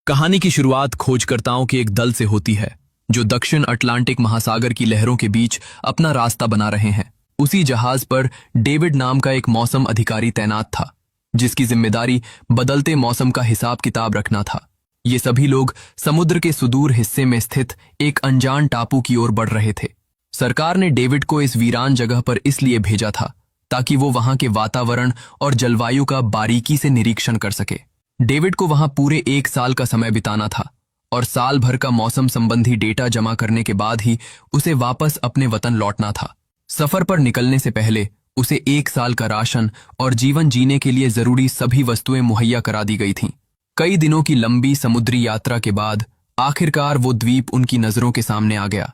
कहानी की शुरुआत खोजकर्ताओं के एक दल से होती है जो दक्षिण अटलांटिक महासागर की लहरों के बीच अपना रास्ता बना रहे हैं। उसी जहाज पर डेविड नाम का एक मौसम अधिकारी तैनात था, जिसकी जिम्मेदारी बदलते मौसम का हिसाब किताब रखना था। ये सभी लोग समुद्र के सुदूर हिस्से में स्थित एक अनजान टापू की ओर बढ़ रहे थे। सरकार ने डेविड को इस वीरान जगह पर इसलिए भेजा था ताकि वो वहां के वातावरण और जलवायु का बारीकी से निरीक्षण कर सके। डेविड को वहां पूरे 1 साल का समय बिताना था और साल भर का मौसम संबंधी डेटा जमा करने के बाद ही उसे वापस अपने वतन लौटना था। सफर पर निकलने से पहले उसे 1 साल का राशन और जीवन जीने के लिए जरूरी सभी वस्तुएं मुहैया करा दी गई थीं। कई दिनों की लंबी समुद्री यात्रा के बाद आखिरकार वो द्वीप उनकी नजरों के सामने आ गया।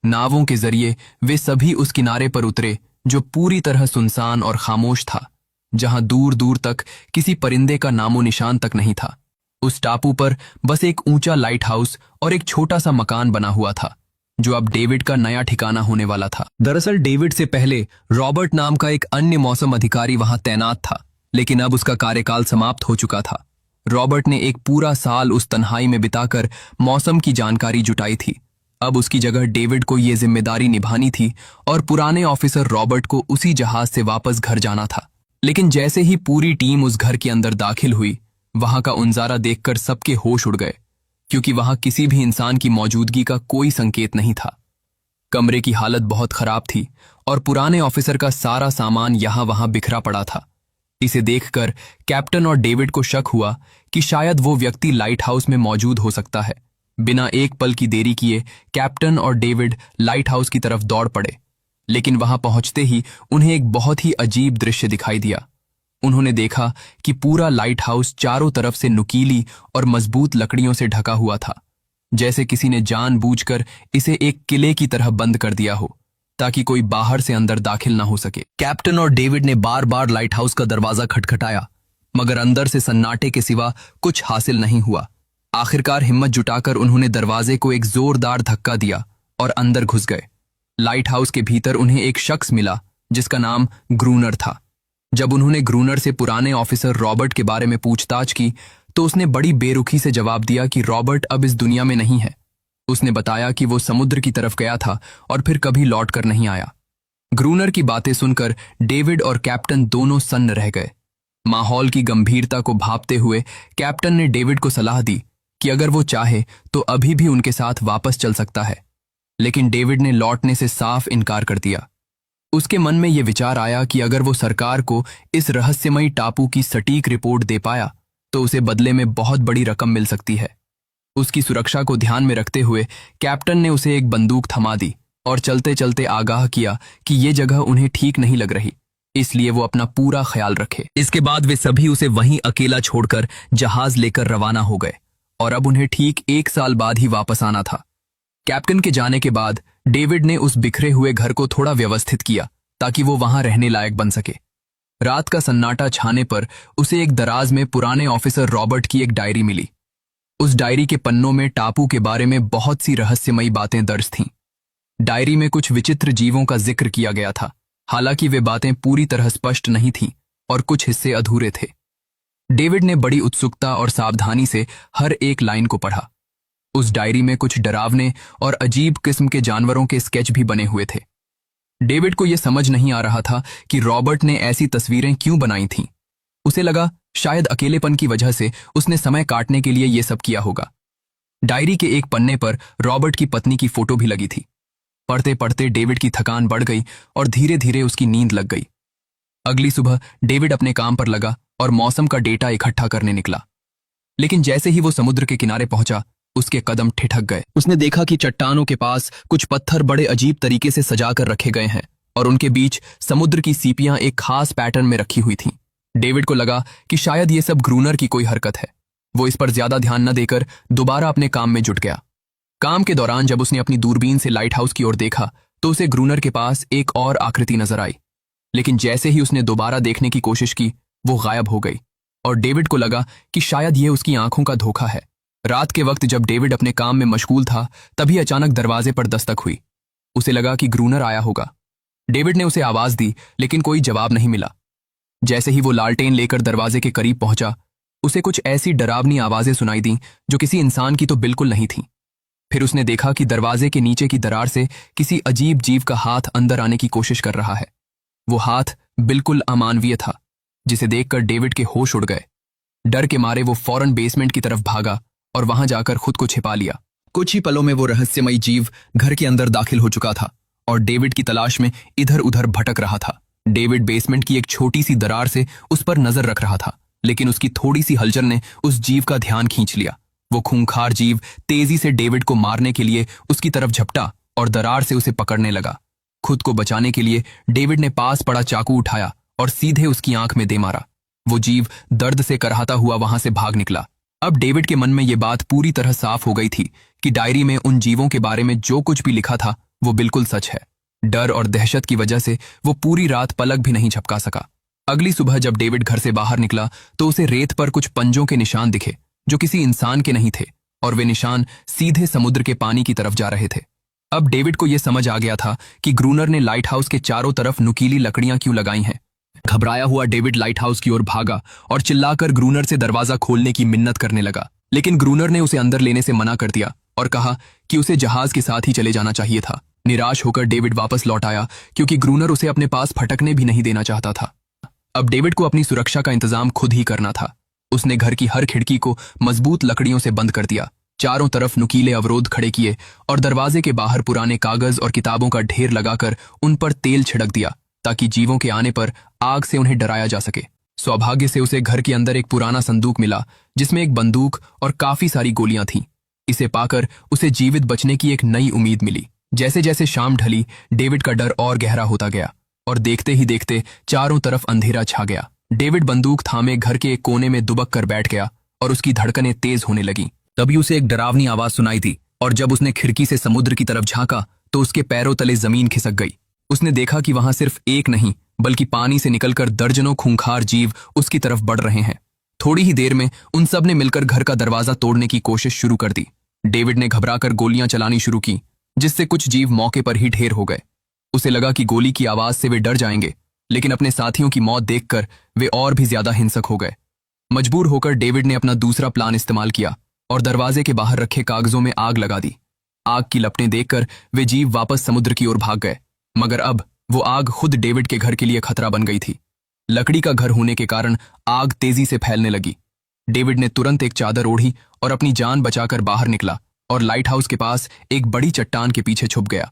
नावों के जरिए वे सभी उस किनारे पर उतरे जो पूरी तरह सुनसान और खामोश था, जहां दूर दूर तक किसी परिंदे का नामो निशान तक नहीं था। उस टापू पर बस एक ऊंचा लाइट हाउस और एक छोटा सा मकान बना हुआ था, जो अब डेविड का नया ठिकाना होने वाला था। दरअसल डेविड से पहले रॉबर्ट नाम का एक अन्य मौसम अधिकारी वहां तैनात था, लेकिन अब उसका कार्यकाल समाप्त हो चुका था। रॉबर्ट ने एक पूरा साल उस तन्हाई में बिताकर मौसम की जानकारी जुटाई थी। अब उसकी जगह डेविड को यह जिम्मेदारी निभानी थी और पुराने ऑफिसर रॉबर्ट को उसी जहाज से वापस घर जाना था। लेकिन जैसे ही पूरी टीम उस घर के अंदर दाखिल हुई, वहां का उनजारा देखकर सबके होश उड़ गए, क्योंकि वहां किसी भी इंसान की मौजूदगी का कोई संकेत नहीं था। कमरे की हालत बहुत खराब थी और पुराने ऑफिसर का सारा सामान यहां वहां बिखरा पड़ा था। इसे देखकर कैप्टन और डेविड को शक हुआ कि शायद वो व्यक्ति लाइट हाउस में मौजूद हो सकता है। बिना एक पल की देरी किए कैप्टन और डेविड लाइट हाउस की तरफ दौड़ पड़े, लेकिन वहां पहुंचते ही उन्हें एक बहुत ही अजीब दृश्य दिखाई दिया। उन्होंने देखा कि पूरा लाइट हाउस चारों तरफ से नुकीली और मजबूत लकड़ियों से ढका हुआ था, जैसे किसी ने जानबूझकर इसे एक किले की तरह बंद कर दिया हो ताकि कोई बाहर से अंदर दाखिल ना हो सके। कैप्टन और डेविड ने बार बार लाइट हाउस का दरवाजा खटखटाया, मगर अंदर से सन्नाटे के सिवा कुछ हासिल नहीं हुआ। आखिरकार हिम्मत जुटाकर उन्होंने दरवाजे को एक जोरदार धक्का दिया और अंदर घुस गए। लाइट हाउस के भीतर उन्हें एक शख्स मिला जिसका नाम ग्रूनर था। जब उन्होंने ग्रूनर से पुराने ऑफिसर रॉबर्ट के बारे में पूछताछ की, तो उसने बड़ी बेरुखी से जवाब दिया कि रॉबर्ट अब इस दुनिया में नहीं है। उसने बताया कि वो समुद्र की तरफ गया था और फिर कभी लौट कर नहीं आया। ग्रूनर की बातें सुनकर डेविड और कैप्टन दोनों सन्न रह गए। माहौल की गंभीरता को भांपते हुए कैप्टन ने डेविड को सलाह दी कि अगर वो चाहे तो अभी भी उनके साथ वापस चल सकता है, लेकिन डेविड ने लौटने से साफ इनकार कर दिया। उसके मन में यह विचार आया कि अगर वो सरकार को इस रहस्यमयी टापू की सटीक रिपोर्ट दे पाया तो उसे बदले में बहुत बड़ी रकम मिल सकती है। उसकी सुरक्षा को ध्यान में रखते हुए कैप्टन ने उसे एक बंदूक थमा दी और चलते चलते आगाह किया कि ये जगह उन्हें ठीक नहीं लग रही, इसलिए वो अपना पूरा ख्याल रखे। इसके बाद वे सभी उसे वहीं अकेला छोड़कर जहाज लेकर रवाना हो गए और अब उन्हें ठीक 1 साल बाद ही वापस आना था। कैप्टन के जाने के बाद डेविड ने उस बिखरे हुए घर को थोड़ा व्यवस्थित किया ताकि वो वहां रहने लायक बन सके। रात का सन्नाटा छाने पर उसे एक दराज में पुराने ऑफिसर रॉबर्ट की एक डायरी मिली। उस डायरी के पन्नों में टापू के बारे में बहुत सी रहस्यमयी बातें दर्ज थीं। डायरी में कुछ विचित्र जीवों का जिक्र किया गया था, हालांकि वे बातें पूरी तरह स्पष्ट नहीं थीं और कुछ हिस्से अधूरे थे। डेविड ने बड़ी उत्सुकता और सावधानी से हर एक लाइन को पढ़ा। उस डायरी में कुछ डरावने और अजीब किस्म के जानवरों के स्केच भी बने हुए थे। डेविड को यह समझ नहीं आ रहा था कि रॉबर्ट ने ऐसी तस्वीरें क्यों बनाई थीं। उसे लगा शायद अकेलेपन की वजह से उसने समय काटने के लिए यह सब किया होगा। डायरी के एक पन्ने पर रॉबर्ट की पत्नी की फोटो भी लगी थी। पढ़ते पढ़ते डेविड की थकान बढ़ गई और धीरे धीरे उसकी नींद लग गई। अगली सुबह डेविड अपने काम पर लगा और मौसम का डेटा इकट्ठा करने निकला। लेकिन जैसे ही वो समुद्र के किनारे पहुंचा, उसके कदम ठिठक गए। उसने देखा कि चट्टानों के पास कुछ पत्थर बड़े अजीब तरीके से सजाकर रखे गए हैं और उनके बीच समुद्र की सीपियां एक खास पैटर्न में रखी हुई थीं। डेविड को लगा कि शायद ये सब ग्रूनर की कोई हरकत है। वो इस पर ज्यादा ध्यान न देकर दोबारा अपने काम में जुट गया। काम के दौरान जब उसने अपनी दूरबीन से लाइट हाउस की ओर देखा तो उसे ग्रूनर के पास एक और आकृति नजर आई, लेकिन जैसे ही उसने दोबारा देखने की कोशिश की, वो गायब हो गई और डेविड को लगा कि शायद यह उसकी आंखों का धोखा है। रात के वक्त जब डेविड अपने काम में मशगूल था, तभी अचानक दरवाजे पर दस्तक हुई। उसे लगा कि ग्रूनर आया होगा। डेविड ने उसे आवाज दी, लेकिन कोई जवाब नहीं मिला। जैसे ही वो लालटेन लेकर दरवाजे के करीब पहुंचा, उसे कुछ ऐसी डरावनी आवाजें सुनाई दी जो किसी इंसान की तो बिल्कुल नहीं थी। फिर उसने देखा कि दरवाजे के नीचे की दरार से किसी अजीब जीव का हाथ अंदर आने की कोशिश कर रहा है। वो हाथ बिल्कुल अमानवीय था, जिसे देखकर डेविड के होश उड़ गए। डर के मारे वो फौरन बेसमेंट की तरफ भागा और वहां जाकर खुद को छिपा लिया। कुछ ही पलों में वो रहस्यमयी जीव घर के अंदर दाखिल हो चुका था और डेविड की तलाश में इधर उधर भटक रहा था। डेविड बेसमेंट की एक छोटी सी दरार से उस पर नजर रख रहा था, लेकिन उसकी थोड़ी सी हलचल ने उस जीव का ध्यान खींच लिया। वो खूंखार जीव तेजी से डेविड को मारने के लिए उसकी तरफ झपटा और दरार से उसे पकड़ने लगा। खुद को बचाने के लिए डेविड ने पास पड़ा चाकू उठाया और सीधे उसकी आंख में दे मारा। वो जीव दर्द से करहाता हुआ वहां से भाग निकला। अब डेविड के मन में ये बात पूरी तरह साफ हो गई थी कि डायरी में उन जीवों के बारे में जो कुछ भी लिखा था वो बिल्कुल सच है। डर और दहशत की वजह से वो पूरी रात पलक भी नहीं झपका सका। अगली सुबह जब डेविड घर से बाहर निकला तो उसे रेत पर कुछ पंजों के निशान दिखे जो किसी इंसान के नहीं थे, और वे निशान सीधे समुद्र के पानी की तरफ जा रहे थे। अब डेविड को यह समझ आ गया था कि ग्रूनर ने लाइट हाउस के चारों तरफ नुकीली लकड़ियां क्यों लगाई हैं। घबराया हुआ डेविड लाइट हाउस की ओर भागा और चिल्लाकर ग्रूनर से दरवाजा खोलने की मिन्नत करने लगा, लेकिन ग्रूनर ने उसे अंदर लेने से मना कर दिया और कहा कि उसे जहाज के साथ ही चले जाना चाहिए था। निराश होकर डेविड वापस लौट आया, क्योंकि ग्रूनर उसे अपने पास फटकने भी नहीं देना चाहता था। अब डेविड को अपनी सुरक्षा का इंतजाम खुद ही करना था। उसने घर की हर खिड़की को मजबूत लकड़ियों से बंद कर दिया, चारों तरफ नुकीले अवरोध खड़े किए और दरवाजे के बाहर पुराने कागज और किताबों का ढेर लगाकर उन पर तेल छिड़क दिया ताकि जीवों के आने पर आग से उन्हें डराया जा सके। सौभाग्य से उसे घर के अंदर एक पुराना संदूक मिला जिसमें एक बंदूक और काफी सारी गोलियां थीं। इसे पाकर उसे जीवित बचने की एक नई उम्मीद मिली। जैसे जैसे शाम ढली, डेविड का डर और गहरा होता गया और देखते ही देखते चारों तरफ अंधेरा छा गया। डेविड बंदूक थामे घर के एक कोने में दुबक कर बैठ गया और उसकी धड़कनें तेज होने लगीं। तभी उसे एक डरावनी आवाज सुनाई दी और जब उसने खिड़की से समुद्र की तरफ झांका तो उसके पैरों तले जमीन खिसक गई। उसने देखा कि वहां सिर्फ एक नहीं बल्कि पानी से निकलकर दर्जनों खूंखार जीव उसकी तरफ बढ़ रहे हैं। थोड़ी ही देर में उन सब ने मिलकर घर का दरवाजा तोड़ने की कोशिश शुरू कर दी। डेविड ने घबराकर गोलियां चलानी शुरू की, जिससे कुछ जीव मौके पर ही ढेर हो गए। उसे लगा कि गोली की आवाज से वे डर जाएंगे, लेकिन अपने साथियों की मौत देखकर वे और भी ज्यादा हिंसक हो गए। मजबूर होकर डेविड ने अपना दूसरा प्लान इस्तेमाल किया और दरवाजे के बाहर रखे कागजों में आग लगा दी। आग की लपटें देखकर वे जीव वापस समुद्र की ओर भाग गए, मगर अब वो आग खुद डेविड के घर के लिए खतरा बन गई थी। लकड़ी का घर होने के कारण आग तेजी से फैलने लगी। डेविड ने तुरंत एक चादर ओढ़ी और अपनी जान बचाकर बाहर निकला और लाइट हाउस के पास एक बड़ी चट्टान के पीछे छुप गया।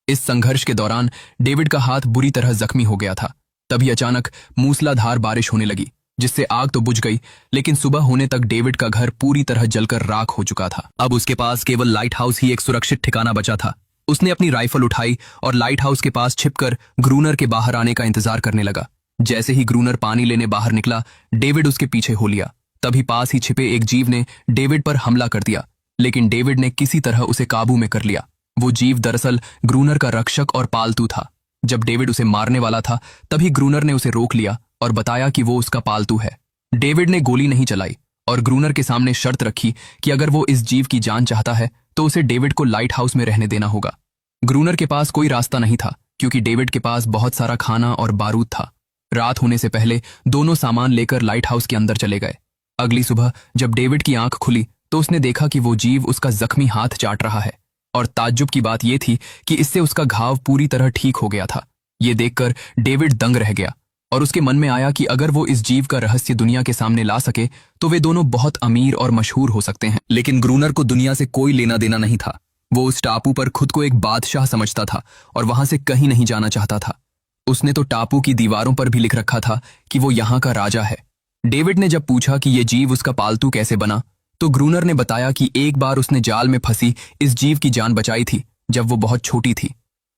इस संघर्ष के दौरान डेविड का हाथ बुरी तरह जख्मी हो गया था। तभी अचानक मूसलाधार बारिश होने लगी, जिससे आग तो बुझ गई, लेकिन सुबह होने तक डेविड का घर पूरी तरह जलकर राख हो चुका था। अब उसके पास केवल लाइट हाउस ही एक सुरक्षित ठिकाना बचा था। उसने अपनी राइफल उठाई और लाइट हाउस के पास छिपकर ग्रूनर के बाहर आने का इंतजार करने लगा। जैसे ही ग्रूनर पानी लेने बाहर निकला, डेविड उसके पीछे हो लिया। तभी पास ही छिपे एक जीव ने डेविड पर हमला कर दिया, लेकिन डेविड ने किसी तरह उसे काबू में कर लिया। वो जीव दरअसल ग्रूनर का रक्षक और पालतू था। जब डेविड उसे मारने वाला था, तभी ग्रूनर ने उसे रोक लिया और बताया कि वो उसका पालतू है। डेविड ने गोली नहीं चलाई और ग्रूनर के सामने शर्त रखी कि अगर वो इस जीव की जान चाहता है तो उसे डेविड को लाइट हाउस में रहने देना होगा। ग्रूनर के पास कोई रास्ता नहीं था, क्योंकि डेविड के पास बहुत सारा खाना और बारूद था। रात होने से पहले दोनों सामान लेकर लाइट हाउस के अंदर चले गए। अगली सुबह जब डेविड की आंख खुली तो उसने देखा कि वो जीव उसका जख्मी हाथ चाट रहा है, और ताज्जुब की बात यह थी कि इससे उसका घाव पूरी तरह ठीक हो गया था। ये देखकर डेविड दंग रह गया और उसके मन में आया कि अगर वो इस जीव का रहस्य दुनिया के सामने ला सके तो वे दोनों बहुत अमीर और मशहूर हो सकते हैं। लेकिन ग्रूनर को दुनिया से कोई लेना देना नहीं था। वो उस टापू पर खुद को एक बादशाह समझता था और वहां से कहीं नहीं जाना चाहता था। उसने तो टापू की दीवारों पर भी लिख रखा था कि वो यहाँ का राजा है। डेविड ने जब पूछा कि ये जीव उसका पालतू कैसे बना, तो ग्रूनर ने बताया कि एक बार उसने जाल में फंसी इस जीव की जान बचाई थी जब वो बहुत छोटी थी।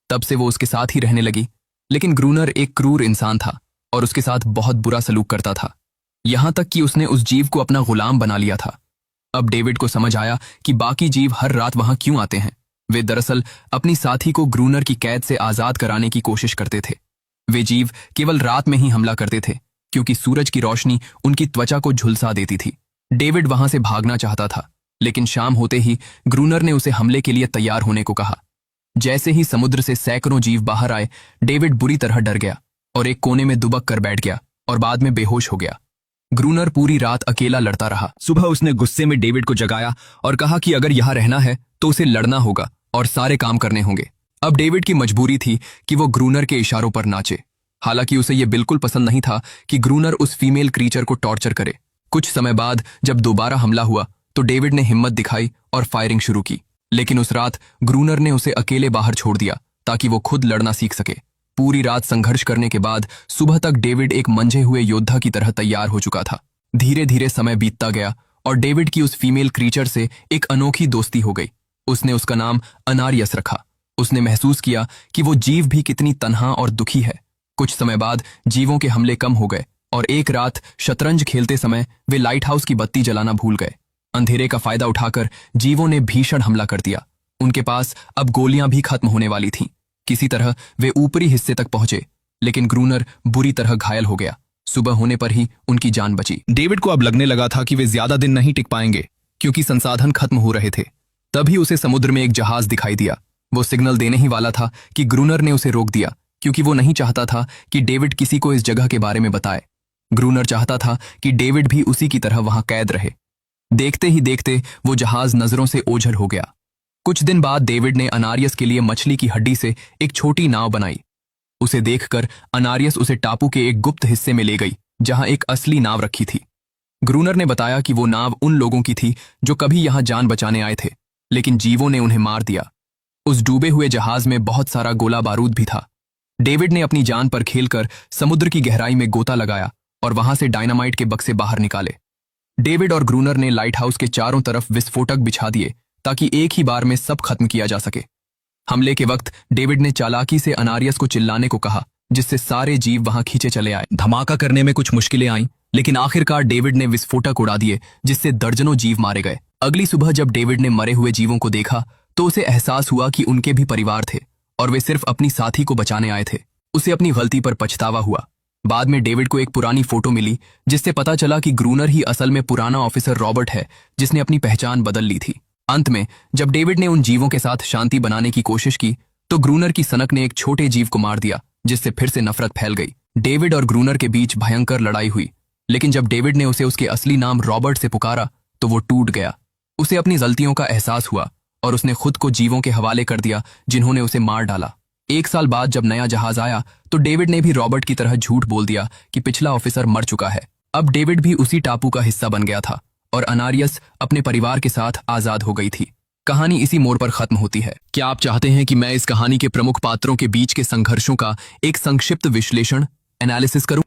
तब से वो उसके साथ ही रहने लगी। लेकिन ग्रूनर एक क्रूर इंसान था और उसके साथ बहुत बुरा सलूक करता था, यहां तक कि उसने उस जीव को अपना गुलाम बना लिया था। अब डेविड को समझ आया कि बाकी जीव हर रात वहां क्यों आते हैं। वे दरअसल अपनी साथी को ग्रूनर की कैद से आजाद कराने की कोशिश करते थे। वे जीव केवल रात में ही हमला करते थे, क्योंकि सूरज की रोशनी उनकी त्वचा को झुलसा देती थी। डेविड वहां से भागना चाहता था, लेकिन शाम होते ही ग्रूनर ने उसे हमले के लिए तैयार होने को कहा। जैसे ही समुद्र से सैकड़ों जीव बाहर आए, डेविड बुरी तरह डर गया और एक कोने में दुबक कर बैठ गया और बाद में बेहोश हो गया। ग्रूनर पूरी रात अकेला लड़ता रहा। सुबह उसने गुस्से में डेविड को जगाया और कहा कि अगर यहाँ रहना है तो उसे लड़ना होगा और सारे काम करने होंगे। अब डेविड की मजबूरी थी कि वो ग्रूनर के इशारों पर नाचे। हालांकि उसे यह बिल्कुल पसंद नहीं था कि ग्रूनर उस फीमेल क्रीचर को टॉर्चर करे। कुछ समय बाद जब दोबारा हमला हुआ तो डेविड ने हिम्मत दिखाई और फायरिंग शुरू की, लेकिन उस रात ग्रूनर ने उसे अकेले बाहर छोड़ दिया ताकि वो खुद लड़ना सीख सके। पूरी रात संघर्ष करने के बाद सुबह तक डेविड एक मंझे हुए योद्धा की तरह तैयार हो चुका था। धीरे धीरे समय बीतता गया और डेविड की उस फीमेल क्रीचर से एक अनोखी दोस्ती हो गई। उसने उसका नाम अनारियस रखा। उसने महसूस किया कि वो जीव भी कितनी तन्हा और दुखी है। कुछ समय बाद जीवों के हमले कम हो गए और एक रात शतरंज खेलते समय वे लाइट हाउस की बत्ती जलाना भूल गए। अंधेरे का फायदा उठाकर जीवों ने भीषण हमला कर दिया। उनके पास अब गोलियां भी खत्म होने वाली थीं। किसी तरह वे ऊपरी हिस्से तक पहुंचे, लेकिन ग्रूनर बुरी तरह घायल हो गया। सुबह होने पर ही उनकी जान बची। डेविड को अब लगने लगा था कि वे ज्यादा दिन नहीं टिक पाएंगे क्योंकि संसाधन खत्म हो रहे थे। तभी उसे समुद्र में एक जहाज दिखाई दिया। वो सिग्नल देने ही वाला था कि ग्रूनर ने उसे रोक दिया क्योंकि वो नहीं चाहता था कि डेविड किसी को इस जगह के बारे में बताए। ग्रूनर चाहता था कि डेविड भी उसी की तरह वहां कैद रहे। देखते ही देखते वो जहाज नजरों से ओझल हो गया। कुछ दिन बाद डेविड ने अनारियस के लिए मछली की हड्डी से एक छोटी नाव बनाई। उसे देखकर अनारियस उसे टापू के एक गुप्त हिस्से में ले गई जहां एक असली नाव रखी थी। ग्रूनर ने बताया कि वो नाव उन लोगों की थी जो कभी यहां जान बचाने आए थे, लेकिन जीवों ने उन्हें मार दिया। उस डूबे हुए जहाज में बहुत सारा गोला बारूद भी था। डेविड ने अपनी जान पर खेलकर समुद्र की गहराई में गोता लगाया और वहां से डायनामाइट के बक्से बाहर निकाले। डेविड और ग्रूनर ने लाइट हाउस के चारों तरफ विस्फोटक बिछा दिए ताकि एक ही बार में सब खत्म किया जा सके। हमले के वक्त डेविड ने चालाकी से अनारियस को चिल्लाने को कहा, जिससे सारे जीव वहां खींचे चले आए। धमाका करने में कुछ मुश्किलें आईं, लेकिन आखिरकार डेविड ने विस्फोटक उड़ा दिए जिससे दर्जनों जीव मारे गए। अगली सुबह जब डेविड ने मरे हुए जीवों को देखा तो उसे एहसास हुआ कि उनके भी परिवार थे और वे सिर्फ अपनी साथी को बचाने आए थे। उसे अपनी गलती पर पछतावा हुआ। बाद में डेविड को एक पुरानी फोटो मिली जिससे पता चला कि ग्रूनर ही असल में पुराना ऑफिसर रॉबर्ट है जिसने अपनी पहचान बदल ली थी। अंत में जब डेविड ने उन जीवों के साथ शांति बनाने की कोशिश की तो ग्रूनर की सनक ने एक छोटे जीव को मार दिया, जिससे फिर से नफरत फैल गई। डेविड और ग्रूनर के बीच भयंकर लड़ाई हुई, लेकिन जब डेविड ने उसे उसके असली नाम रॉबर्ट से पुकारा तो वो टूट गया। उसे अपनी गलतियों का एहसास हुआ और उसने खुद को जीवों के हवाले कर दिया जिन्होंने उसे मार डाला। 1 साल बाद जब नया जहाज आया तो डेविड ने भी रॉबर्ट की तरह झूठ बोल दिया कि पिछला ऑफिसर मर चुका है। अब डेविड भी उसी टापू का हिस्सा बन गया था और अनारियस अपने परिवार के साथ आजाद हो गई थी। कहानी इसी मोड़ पर खत्म होती है। क्या आप चाहते हैं कि मैं इस कहानी के प्रमुख पात्रों के बीच के संघर्षों का एक संक्षिप्त विश्लेषण एनालिसिस करूं?